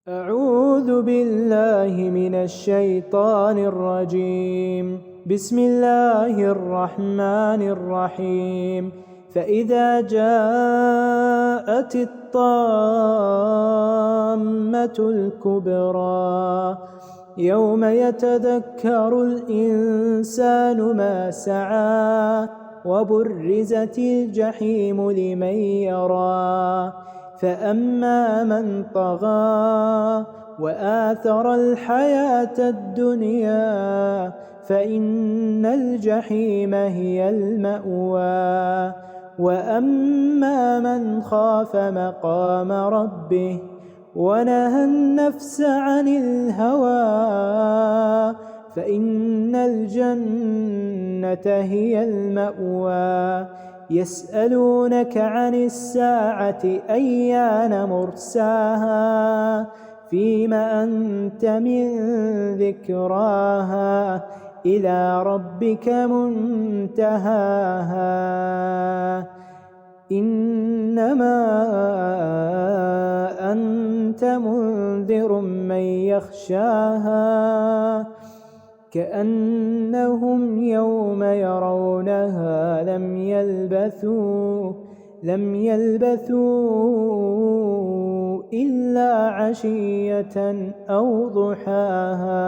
أعوذ بالله من الشيطان الرجيم. بسم الله الرحمن الرحيم. فإذا جاءت الطامة الكبرى يوم يتذكر الإنسان ما سعى وبرزت الجحيم لمن يرى فأما من طغى وآثر الحياة الدنيا فإن الجحيم هي المأوى وأما من خاف مقام ربه ونهى النفس عن الهوى فإن الجنة هي المأوى يسألونك عن الساعة أيان مرساها فيم أنت من ذكراها إلى ربك منتهاها إنما أنت منذر من يخشاها كأنهم يوم يرونها لم يلبثوا إلا عشية أو ضحاها.